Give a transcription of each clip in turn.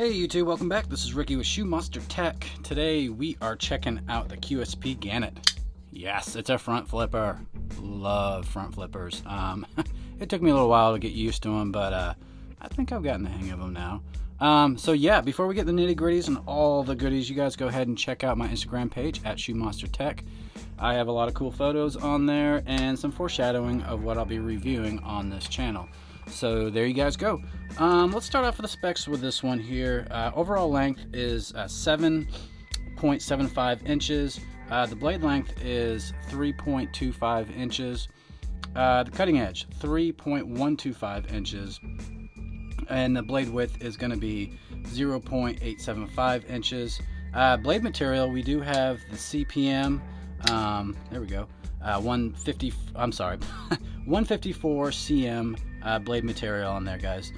Hey YouTube, welcome back. This is Ricky with Shoe Monster Tech. Today we are checking out the QSP Gannet. Yes, it's a front flipper. Love front flippers. It took me a little while to get used to them, but I think I've gotten the hang of them now. So yeah, before we get the nitty gritties and all the goodies, you guys go ahead and check out my Instagram page at Shoe Monster Tech. I have a lot of cool photos on there and some foreshadowing of what I'll be reviewing on this channel. So there you guys go. Let's start off with the specs with this one here. Overall length is 7.75 inches. The blade length is 3.25 inches. The cutting edge, 3.125 inches. And the blade width is going to be 0.875 inches. Blade material, we do have the CPM. There we go. 154 cm blade material on there, guys.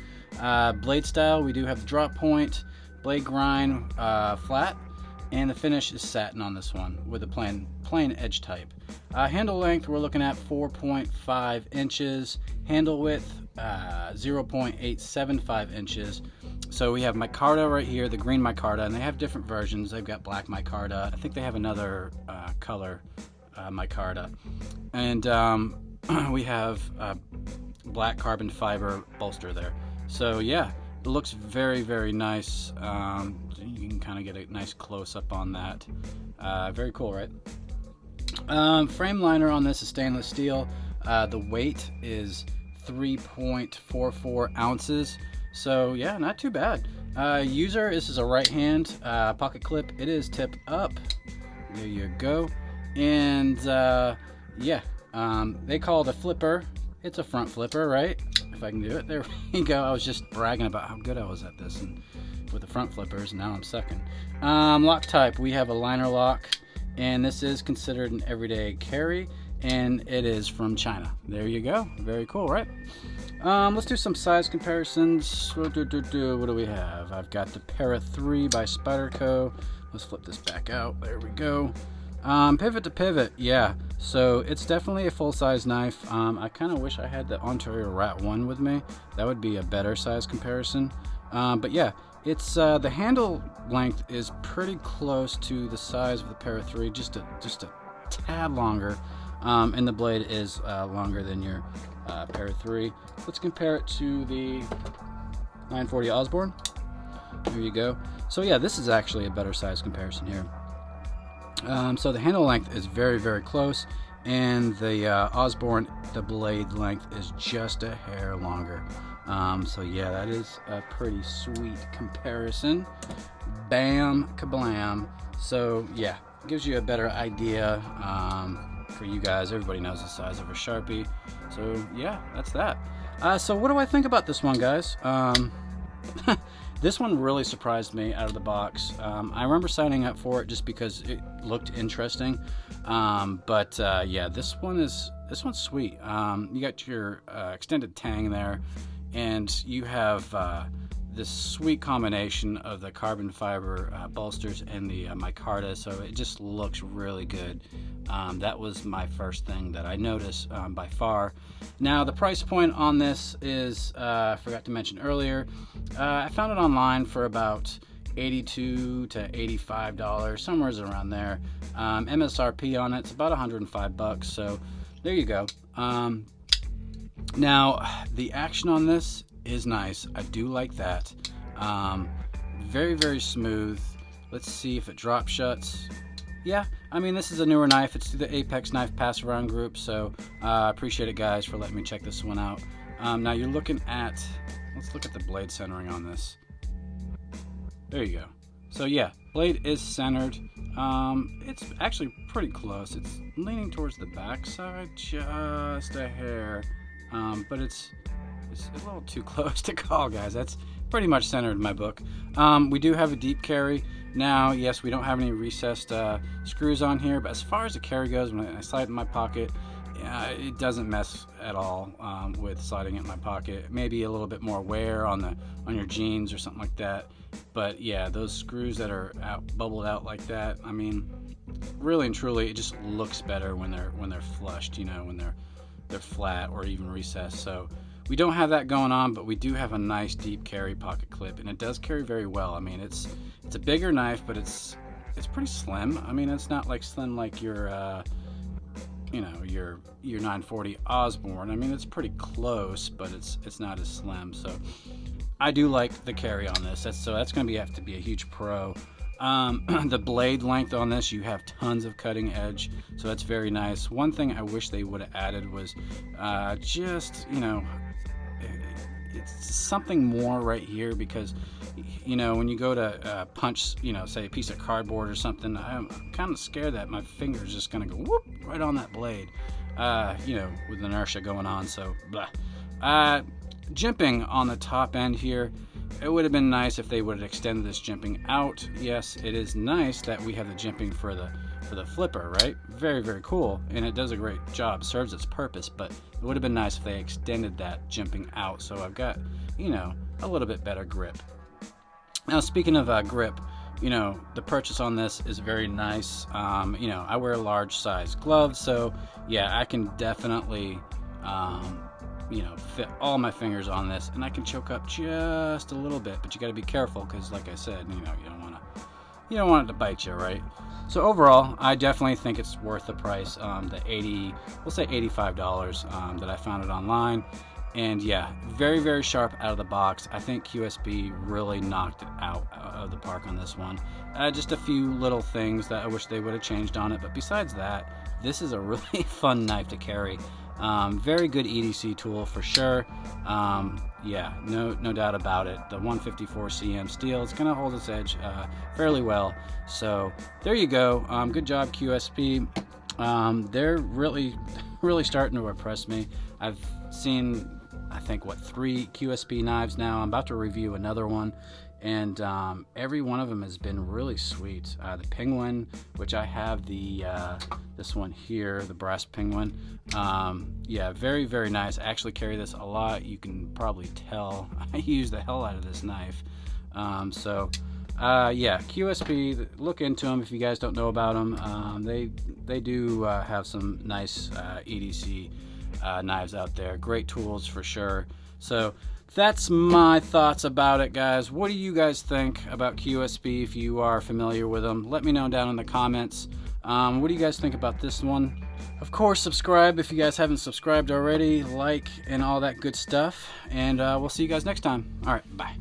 Blade style, we do have the drop point, blade grind flat, and the finish is satin on this one with a plain edge type. Handle length, we're looking at 4.5 inches. Handle width, 0.875 inches. So we have micarta right here, the green micarta, and they have different versions. They've got black micarta. I think they have another color micarta, and we have black carbon fiber bolster there. So yeah, it looks very nice. You can kind of get a nice close-up on that. Very cool, right? Frame liner on this is stainless steel. The weight is 3.44 ounces. So yeah, not too bad. User, this is a right hand pocket clip. It is tip up. There you go. And yeah, they call it a flipper. It's a front flipper, right? If I can do it. There we go. I was just bragging about how good I was at this and with the front flippers. Now I'm second. Lock type, we have a liner lock, and this is considered an everyday carry, and it is from China. There you go. Very cool, right? Let's do some size comparisons. What do we have? I've got the Para 3 by Spyderco. Let's flip this back out. There we go. Pivot to pivot, yeah. So it's definitely a full-size knife. I kind of wish I had the Ontario Rat 1 with me. That would be a better size comparison. But yeah, it's the handle length is pretty close to the size of the Para 3, just a tad longer. And the blade is longer than your Para 3. Let's compare it to the 940 Osborne. There you go. So yeah, this is actually a better size comparison here. So the handle length is very close, and the Osborne, the blade length is just a hair longer. So yeah, that is a pretty sweet comparison. Bam, kablam. So yeah, it gives you a better idea for you guys. Everybody knows the size of a Sharpie. So yeah, that's that. So what do I think about this one, guys? This one really surprised me out of the box. I remember signing up for it just because it looked interesting. Yeah, this one's sweet. You got your extended tang there, and you have this sweet combination of the carbon fiber bolsters and the micarta, so it just looks really good. That was my first thing that I noticed by far. Now the price point on this is, I forgot to mention earlier, I found it online for about $82 to $85, somewhere around there. MSRP on it's about $105, so there you go. Now the action on this is nice. I do like that. Very smooth. Let's see if it drop shuts. Yeah, I mean, this is a newer knife. It's through the Apex Knife Pass Around group, so I appreciate it, guys, for letting me check this one out. Now you're looking at, let's look at the blade centering on this. There you go. So yeah, blade is centered. It's actually pretty close. It's leaning towards the back side just a hair, but it's a little too close to call, guys. That's pretty much centered in my book. We do have a deep carry. Now, yes, we don't have any recessed screws on here, but as far as the carry goes, when I slide it in my pocket, it doesn't mess at all with sliding it in my pocket. Maybe a little bit more wear on your jeans or something like that. But yeah, those screws that are bubbled out like that, I mean, really and truly, it just looks better when they're flushed, you know, when they're flat or even recessed. So we don't have that going on, but we do have a nice deep carry pocket clip, and it does carry very well. I mean, it's a bigger knife, but it's pretty slim. I mean, it's not like slim like your you know, your 940 Osborne. I mean, it's pretty close, but it's not as slim. So I do like the carry on this. That's going to have to be a huge pro. The blade length on this, you have tons of cutting edge, so that's very nice. One thing I wish they would have added was just, you know, it's something more right here, because, you know, when you go to punch, you know, say a piece of cardboard or something, I'm kind of scared that my finger's just gonna go whoop right on that blade, you know, with inertia going on. So blah. Jimping on the top end here, it would have been nice if they would have extended this jimping out. Yes, it is nice that we have the jimping for the flipper, right? Very, very cool, and it does a great job, serves its purpose, but it would have been nice if they extended that jimping out, so I've got, you know, a little bit better grip. Now, speaking of grip, you know, the purchase on this is very nice. You know, I wear large size gloves, so yeah, I can definitely you know, fit all my fingers on this, and I can choke up just a little bit, but you got to be careful, because like I said, you know, you don't want it to bite you, right? So overall, I definitely think it's worth the price. We'll say $85 that I found it online. And yeah, very, very sharp out of the box. I think QSP really knocked it out of the park on this one. Just a few little things that I wish they would have changed on it, but besides that, this is a really fun knife to carry. Very good EDC tool for sure. Yeah, no doubt about it. The 154 cm steel, it's gonna hold its edge fairly well. So there you go. Good job, QSP. They're really starting to impress me. I've seen, I think, 3 QSP knives now. I'm about to review another one, and every one of them has been really sweet. The Penguin, which I have this one here, the brass Penguin. Yeah, very, very nice. I actually carry this a lot. You can probably tell I use the hell out of this knife. Yeah, QSP, look into them if you guys don't know about them. They do have some nice EDC knives out there. Great tools for sure. So that's my thoughts about it, guys. What do you guys think about QSP if you are familiar with them? Let me know down in the comments. What do you guys think about this one? Of course, subscribe if you guys haven't subscribed already, like, and all that good stuff. And we'll see you guys next time. All right, bye.